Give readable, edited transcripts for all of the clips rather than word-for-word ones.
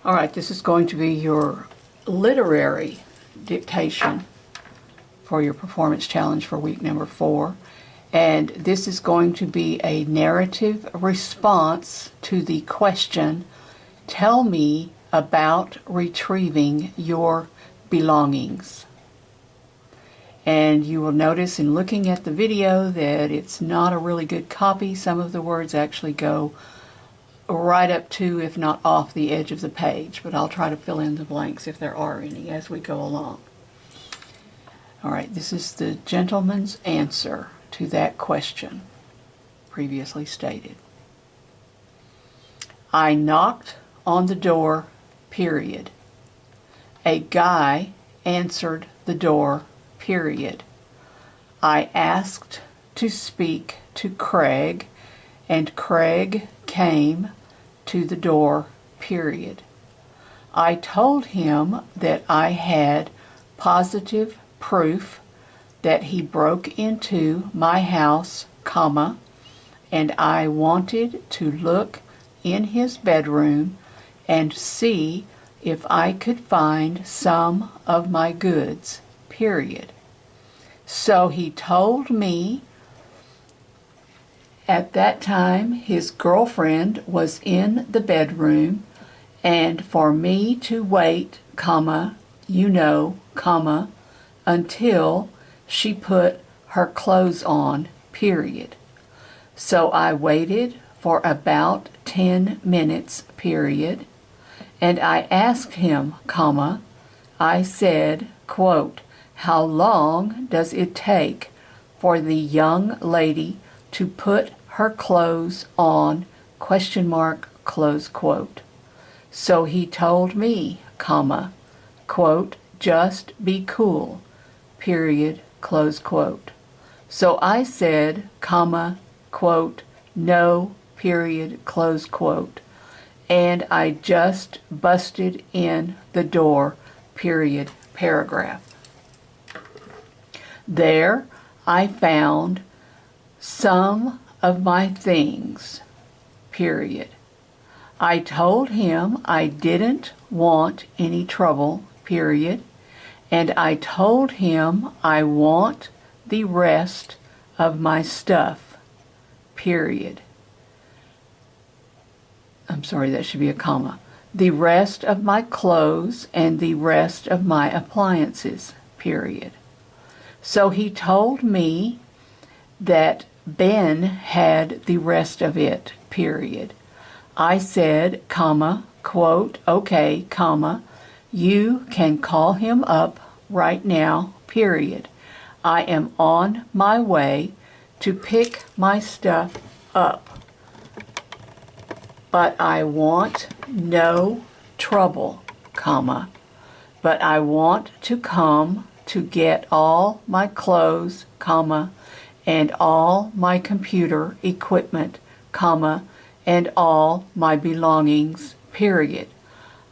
All right, this is going to be your literary dictation for your performance challenge for week number 4. And this is going to be a narrative response to the question, tell me about retrieving your belongings. And you will notice in looking at the video that it's not a really good copy. Some of the words actually go right up to, if not off, the edge of the page, but I'll try to fill in the blanks if there are any as we go along. All right, this is the gentleman's answer to that question previously stated. I knocked on the door, period. A guy answered the door, period. I asked to speak to Craig, and Craig came to the door, period. I told him that I had positive proof that he broke into my house, comma, and I wanted to look in his bedroom and see if I could find some of my goods, period. So he told me at that time his girlfriend was in the bedroom and for me to wait, comma, comma, until she put her clothes on, period. So I waited for about 10 minutes, period, and I asked him, comma, I said, quote, how long does it take for the young lady to put her clothes on, question mark, close quote. So he told me, comma, quote, just be cool, period, close quote. So I said, comma, quote, no, period, close quote. And I just busted in the door, period, paragraph. There I found some of my things, period. I told him I didn't want any trouble, period. And I told him I want the rest of my stuff, period. I'm sorry, that should be a comma. The rest of my clothes and the rest of my appliances, period. So he told me that Ben had the rest of it, period. I said, comma, quote, okay, comma, you can call him up right now, period. I am on my way to pick my stuff up. But I want no trouble, comma, but I want to come to get all my clothes, comma, and all my computer equipment, comma, and all my belongings, period.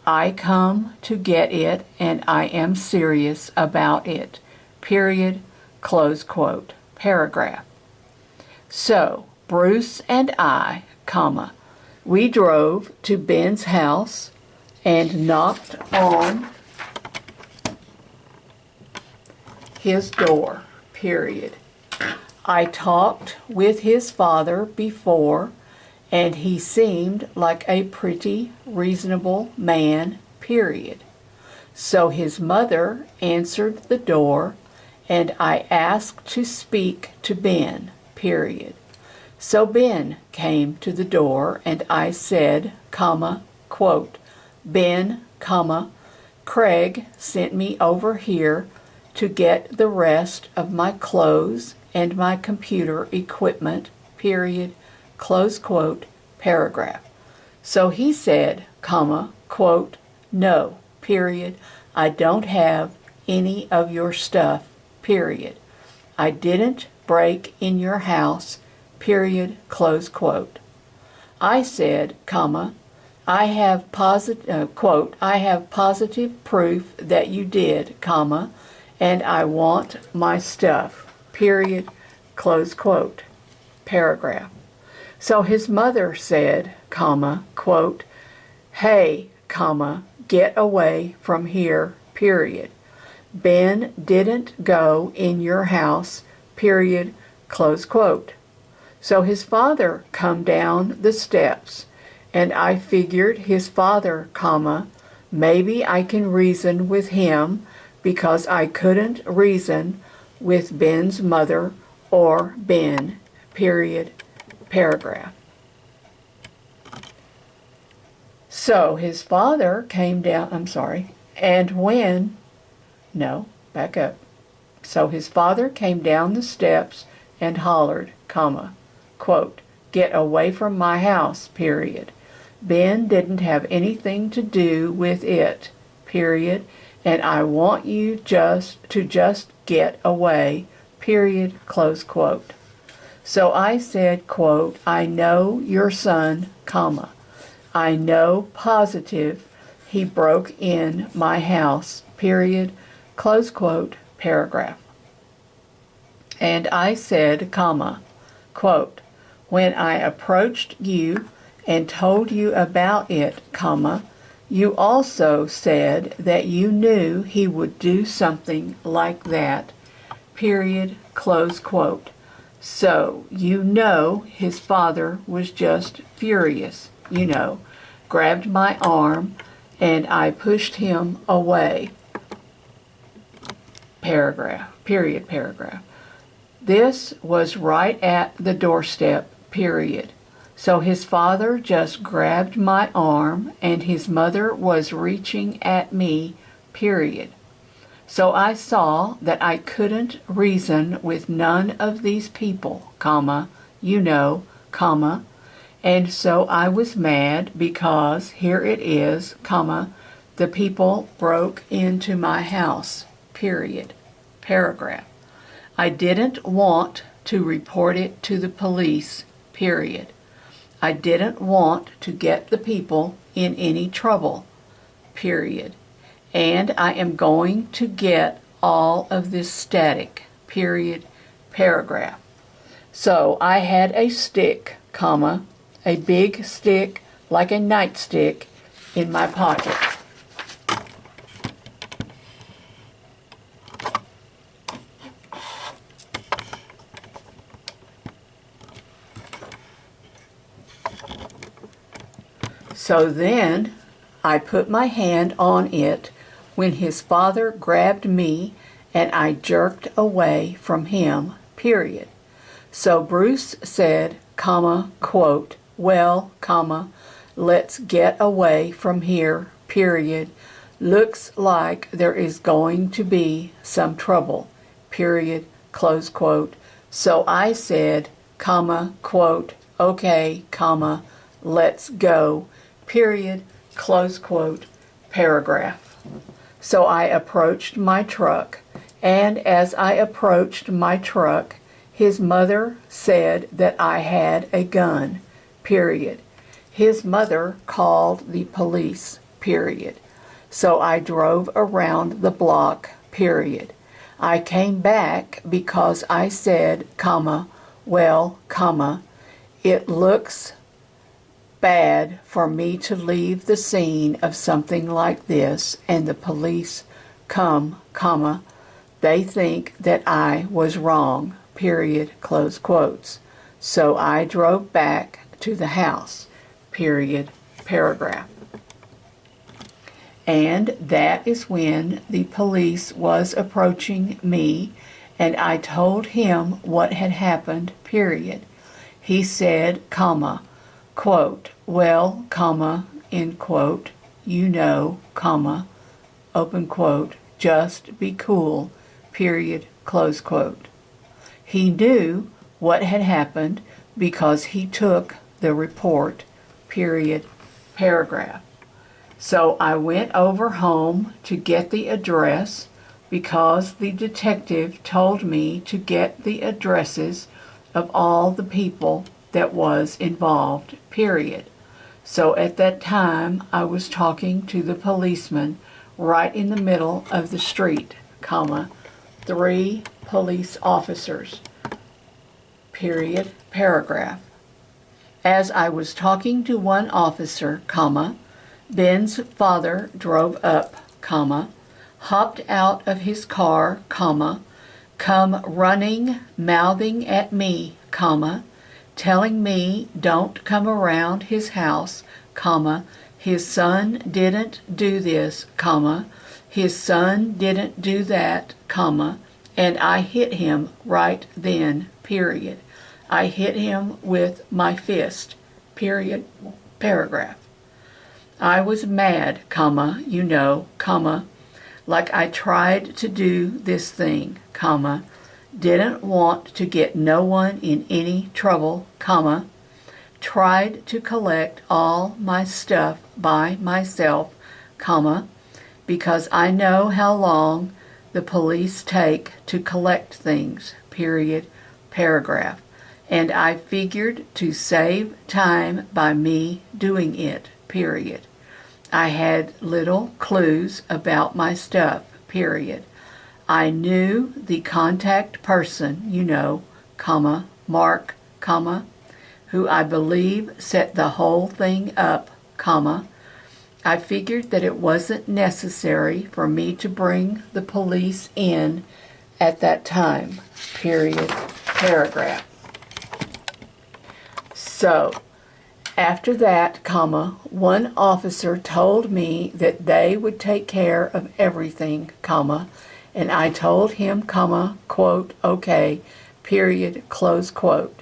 I come to get it, and I am serious about it, period, close quote, paragraph. So, Bruce and I, comma, we drove to Ben's house and knocked on his door, period. I talked with his father before, and he seemed like a pretty reasonable man, period. So his mother answered the door, and I asked to speak to Ben, period. So Ben came to the door, and I said, comma, quote, Ben, comma, Craig sent me over here to get the rest of my clothes and my computer equipment, period, close quote, paragraph. So he said, comma, quote, no, period, I don't have any of your stuff, period. I didn't break in your house, period, close quote. I said, comma, I have positive proof that you did, comma, and I want my stuff, period, close quote, paragraph. So his mother said, comma, quote, hey, comma, get away from here, period. Ben didn't go in your house, period, close quote. So his father come down the steps, and I figured his father, comma, maybe I can reason with him because I couldn't reason with Ben's mother or Ben, period, paragraph. So his father came down, back up. So his father came down the steps and hollered, comma, quote, get away from my house, period. Ben didn't have anything to do with it, period, and I want you just get away, period, close quote. So I said, quote, I know your son, comma, I know positive he broke in my house, period, close quote, paragraph. And I said, comma, quote, when I approached you and told you about it, comma, you also said that you knew he would do something like that, period, close quote. So, you know his father was just furious, grabbed my arm, and I pushed him away. Paragraph, period, paragraph. This was right at the doorstep, period. So his father just grabbed my arm and his mother was reaching at me, period. So I saw that I couldn't reason with none of these people, comma, comma, and so I was mad because here it is, comma, the people broke into my house, period, paragraph. I didn't want to report it to the police, period. I didn't want to get the people in any trouble, period. And I am going to get all of this static, period, paragraph. So I had a stick, comma, a big stick like a nightstick in my pocket. So then I put my hand on it when his father grabbed me and I jerked away from him, period. So Bruce said, comma, quote, well, comma, let's get away from here, period. Looks like there is going to be some trouble, period, close quote. So I said, comma, quote, okay, comma, let's go, period, close quote, paragraph. So I approached my truck, and as I approached my truck, his mother said that I had a gun, period. His mother called the police, period. So I drove around the block, period. I came back because I said, comma, well, comma, it looks bad for me to leave the scene of something like this and the police come, comma, they think that I was wrong, period, close quotes. So I drove back to the house, period, paragraph. And that is when the police was approaching me and I told him what had happened, period. He said, comma, quote, well, comma, end quote, comma, open quote, just be cool, period, close quote. He knew what had happened because he took the report, period, paragraph. So I went over home to get the address because the detective told me to get the addresses of all the people that was involved, period. So at that time, I was talking to the policeman right in the middle of the street, comma, 3 police officers, period, paragraph. As I was talking to one officer, comma, Ben's father drove up, comma, hopped out of his car, comma, come running, mouthing at me, comma, telling me don't come around his house, comma, his son didn't do this, comma, his son didn't do that, comma, and I hit him right then, period. I hit him with my fist, period, paragraph. I was mad, comma, you know, comma, like I tried to do this thing, comma, didn't want to get no one in any trouble, comma, tried to collect all my stuff by myself, comma, because I know how long the police take to collect things, period, paragraph, and I figured to save time by me doing it, period. I had little clues about my stuff, period. I knew the contact person, you know, comma, Mark, comma, who I believe set the whole thing up, comma. I figured that it wasn't necessary for me to bring the police in at that time, period, paragraph. So, after that, comma, one officer told me that they would take care of everything, comma, and I told him, comma, quote, okay, period, close quote.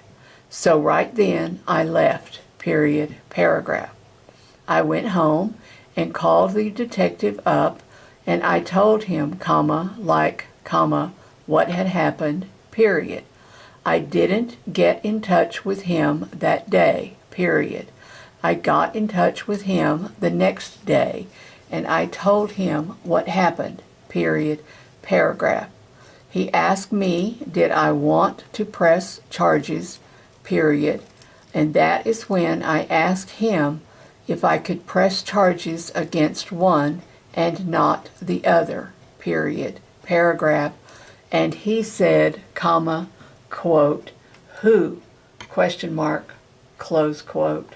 So right then I left, period, paragraph. I went home and called the detective up and I told him, comma, like, comma, what had happened, period. I didn't get in touch with him that day, period. I got in touch with him the next day and I told him what happened, period, paragraph. He asked me, did I want to press charges, period, and that is when I asked him if I could press charges against one and not the other, period, paragraph, and he said, comma, quote, who, question mark, close quote.